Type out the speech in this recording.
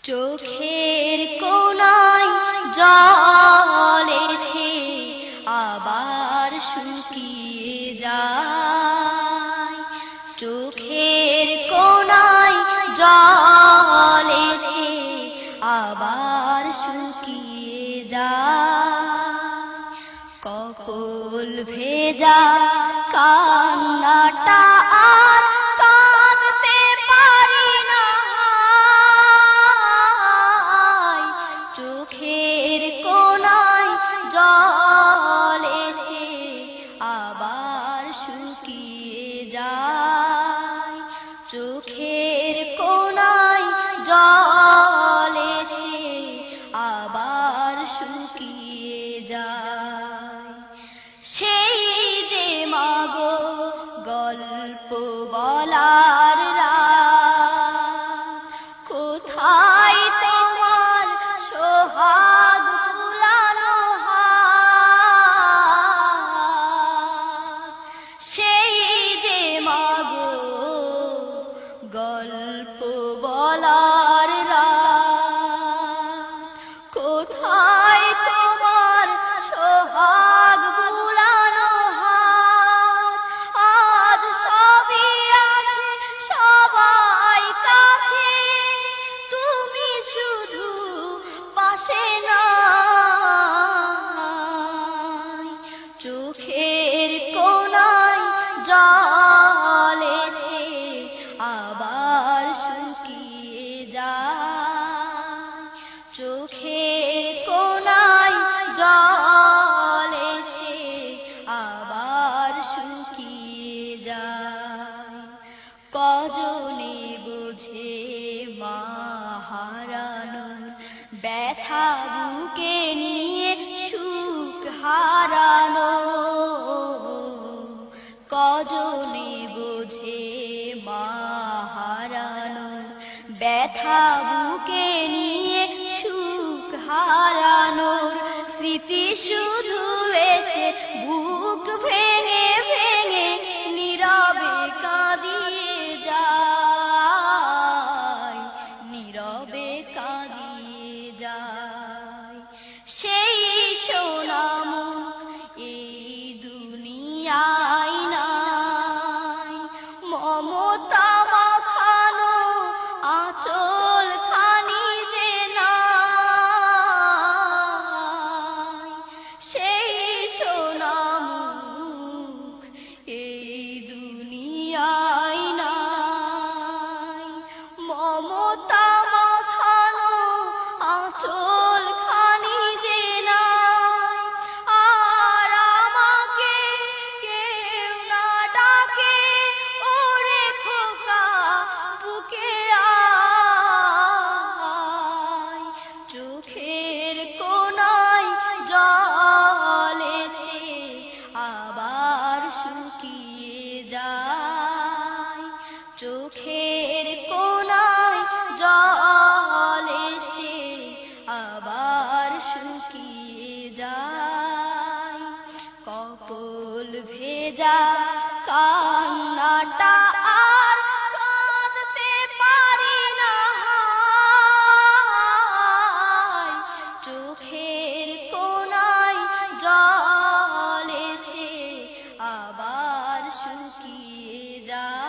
চোখের কোণায় জল এসে আবার শুকিয়ে যায়। চোখের কোণায় জল এসে আবার শুকিয়ে যায়। কপল ভেজা কান্নাটা আর কাঁদতে পারি না। চোখের কোণায় জল এসে আবার শুকিয়ে যায়। চোখের কোণায় জল এসে আবার শুকিয়ে যায়। সেই যে মাগো গল্প বলার রাত, কোথায় তোমার সোহাগ বুলানো হাত। সেই যে মাগো গল্প বলার রাত, কোথায় তোমার সোহাগ বুলানো হাত। আজ সবই আছে সবাই কাছে, তুমি শুধু পাশে নাই। চোখের কোণায় জল এসে আবার শুকিয়ে যায়। চোখের কোণায় জল এসে আবার শুকিয়ে যায়। কজনে বোঝে মা হারানোর ব্যথা, বুকে নিয়ে সুখ হারানো। কজনে বোঝে মা হারানোর ব্যথা, বুকে নিয়ে সুখ হারানোর। স্মৃতি শুধু এসে বুক ভেঙে ভেঙে নীরবে কাঁদিয়ে যায়। নীরবে কাঁদিয়ে যায়। সেই সোনামুখ এই দুনিয়ায় নাই, মমতা মাখানো আঁচল খানি যে নাই। সেই সোনামুখ এই দুনিয়ায় নাই, মমতা মাখানো আঁচল খানি যে নাই। আর আমাকে কেউ না ডাকে, ওরে খোকা বুকে আয়। চোখের কোণায় জল এসে আবার শুকিয়ে যায়। চোখের কোণায় জল এসে আবার শুকিয়ে যায়। কপল ভেজা কান্নাটা আর কাঁদতে পারি না। চোখের কোণায় জল এসে আবার শুকিয়ে যায়।